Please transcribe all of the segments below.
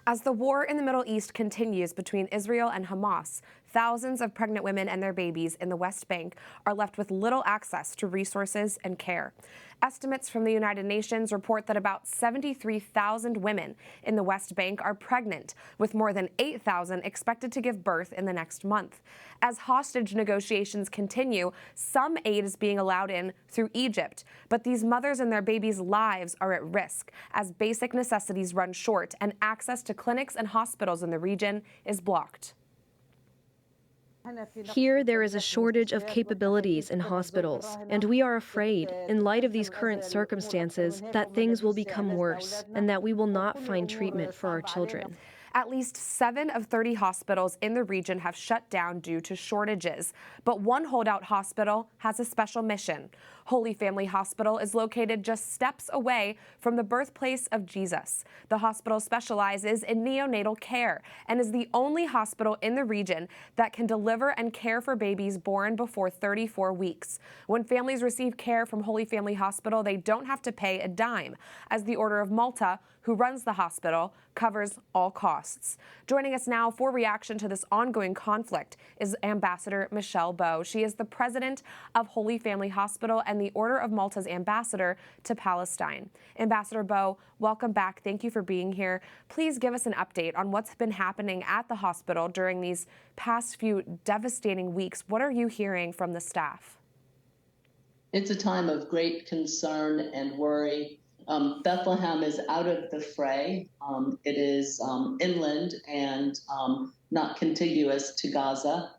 As the war in the Middle East continues between Israel and Hamas, thousands of pregnant women and their babies in the West Bank are left with little access to resources and care. Estimates from the United Nations report that about 73,000 women in the West Bank are pregnant, with more than 8,000 expected to give birth in the next month. As hostage negotiations continue, some aid is being allowed in through Egypt, but these mothers and their babies' lives are at risk as basic necessities run short and access to clinics and hospitals in the region is blocked. Here, there is a shortage of capabilities in hospitals, and we are afraid, in light of these current circumstances, that things will become worse and that we will not find treatment for our children. At least 7 of 30 hospitals in the region have shut down due to shortages. But one holdout hospital has a special mission. Holy Family Hospital is located just steps away from the birthplace of Jesus. The hospital specializes in neonatal care and is the only hospital in the region that can deliver and care for babies born before 34 weeks. When families receive care from Holy Family Hospital, they don't have to pay a dime, as the Order of Malta, who runs the hospital, covers all costs. Joining us now for reaction to this ongoing conflict is Ambassador Michele Bowe. She is the president of Holy Family Hospital and the Order of Malta's ambassador to Palestine. Ambassador Bowe, welcome back. Thank you for being here. Please give us an update on what's been happening at the hospital during these past few devastating weeks. What are you hearing from the staff? It's a time of great concern and worry. Bethlehem is out of the fray. It is inland and not contiguous to Gaza.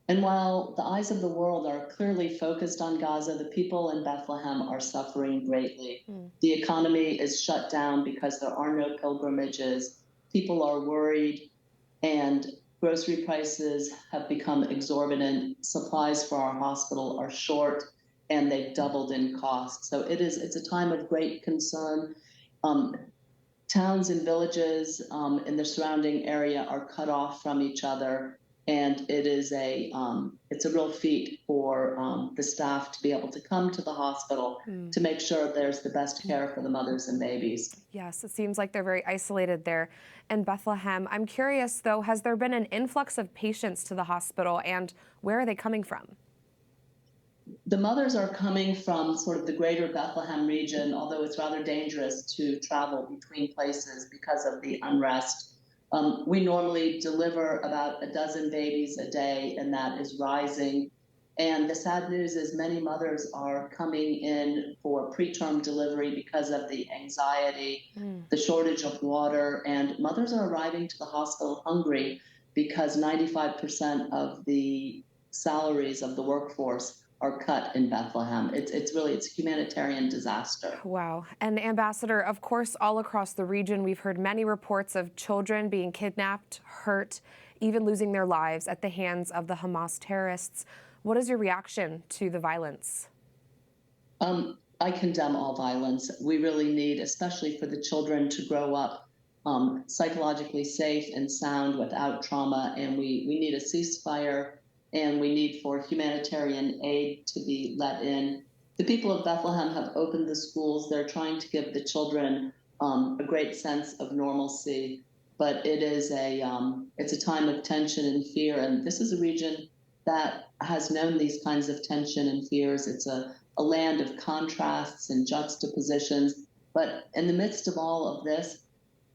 And while the eyes of the world are clearly focused on Gaza, the people in Bethlehem are suffering greatly. The economy is shut down because there are no pilgrimages. People are worried, and grocery prices have become exorbitant. Supplies for our hospital are short, and they've doubled in cost. So it's a time of great concern. Towns and villages in the surrounding area are cut off from each other, and it's a real feat for the staff to be able to come to the hospital to make sure there's the best care for the mothers and babies. Yes, it seems like they're very isolated there in Bethlehem. I'm curious, though, has there been an influx of patients to the hospital, and where are they coming from? The mothers are coming from sort of the greater Bethlehem region, although it's rather dangerous to travel between places because of the unrest. We normally deliver about a dozen babies a day, and that is rising. And the sad news is many mothers are coming in for preterm delivery because of the anxiety, the shortage of water, and mothers are arriving to the hospital hungry because 95% of the salaries of the workforce are cut in Bethlehem. It's a humanitarian disaster. Wow. And Ambassador, of course, all across the region, we've heard many reports of children being kidnapped, hurt, even losing their lives at the hands of the Hamas terrorists. What is your reaction to the violence? I condemn all violence. We really need, especially for the children, to grow up psychologically safe and sound without trauma. And we need a ceasefire, and we need for humanitarian aid to be let in. The people of Bethlehem have opened the schools. They're trying to give the children a great sense of normalcy, but it's a time of tension and fear. And this is a region that has known these kinds of tension and fears. It's a land of contrasts and juxtapositions. But in the midst of all of this,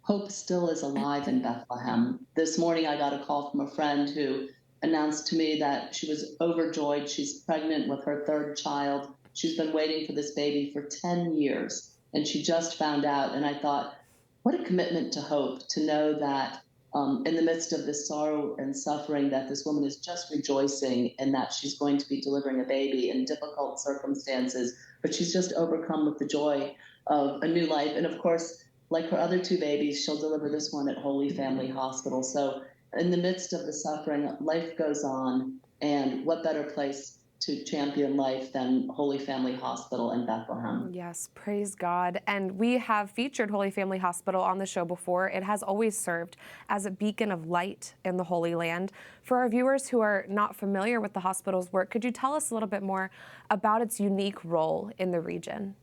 hope still is alive in Bethlehem. This morning, I got a call from a friend who announced to me that she was overjoyed. She's pregnant with her third child. She's been waiting for this baby for 10 years, and she just found out. And I thought, what a commitment to hope, to know that in the midst of this sorrow and suffering, that this woman is just rejoicing and that she's going to be delivering a baby in difficult circumstances, but she's just overcome with the joy of a new life. And of course, like her other 2 babies, she'll deliver this one at Holy Family Hospital. So in the midst of the suffering, life goes on, and what better place to champion life than Holy Family Hospital in Bethlehem. Yes, praise God. And we have featured Holy Family Hospital on the show before. It has always served as a beacon of light in the Holy Land. For our viewers who are not familiar with the hospital's work, could you tell us a little bit more about its unique role in the region?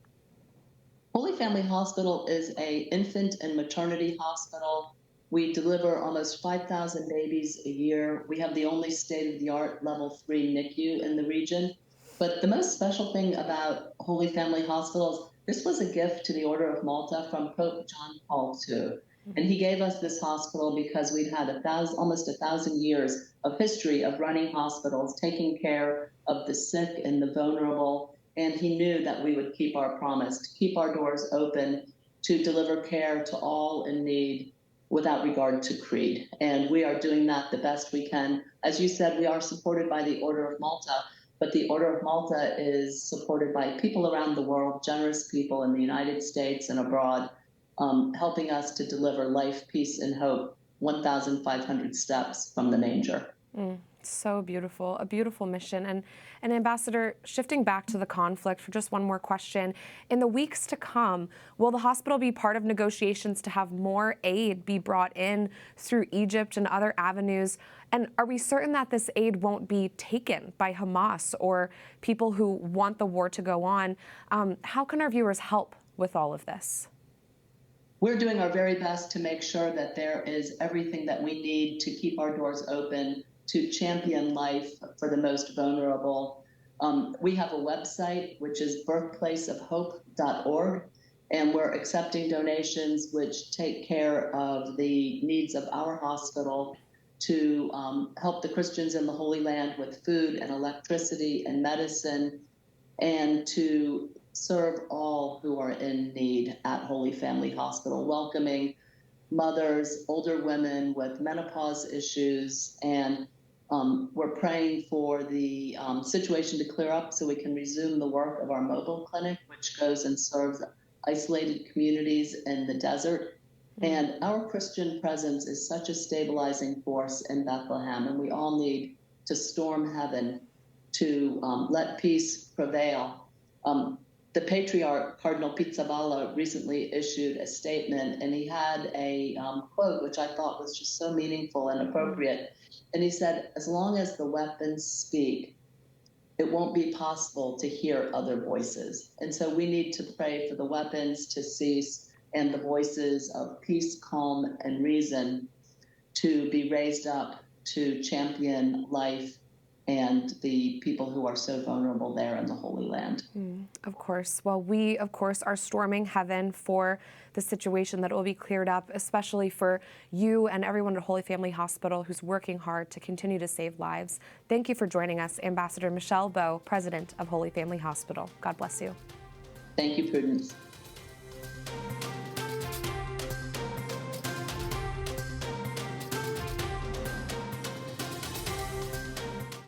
Holy Family Hospital is an infant and maternity hospital. We deliver almost 5,000 babies a year. We have the only state-of-the-art level 3 NICU in the region. But the most special thing about Holy Family Hospitals, this was a gift to the Order of Malta from Pope John Paul II. And he gave us this hospital because we'd had almost 1,000 years of history of running hospitals, taking care of the sick and the vulnerable. And he knew that we would keep our promise, to keep our doors open, to deliver care to all in need without regard to creed. And we are doing that the best we can. As you said, we are supported by the Order of Malta, but the Order of Malta is supported by people around the world, generous people in the United States and abroad, helping us to deliver life, peace, and hope 1,500 steps from the manger. So beautiful, a beautiful mission. And Ambassador, shifting back to the conflict for just one more question, in the weeks to come, will the hospital be part of negotiations to have more aid be brought in through Egypt and other avenues? And are we certain that this aid won't be taken by Hamas or people who want the war to go on? How can our viewers help with all of this? We're doing our very best to make sure that there is everything that we need to keep our doors open, to champion life for the most vulnerable. We have a website, which is birthplaceofhope.org, and we're accepting donations which take care of the needs of our hospital to help the Christians in the Holy Land with food and electricity and medicine, and to serve all who are in need at Holy Family Hospital, welcoming mothers, older women with menopause issues, and we're praying for the situation to clear up so we can resume the work of our mobile clinic, which goes and serves isolated communities in the desert. And our Christian presence is such a stabilizing force in Bethlehem, and we all need to storm heaven to let peace prevail. The Patriarch, Cardinal Pizzaballa, recently issued a statement, and he had a quote which I thought was just so meaningful and appropriate. And he said, as long as the weapons speak, it won't be possible to hear other voices. And so we need to pray for the weapons to cease and the voices of peace, calm, and reason to be raised up to champion life and the people who are so vulnerable there in the Holy Land. Of course. Well, we, of course, are storming heaven for the situation that will be cleared up, especially for you and everyone at Holy Family Hospital who's working hard to continue to save lives. Thank you for joining us, Ambassador Michele Bowe, President of Holy Family Hospital. God bless you. Thank you, Prudence.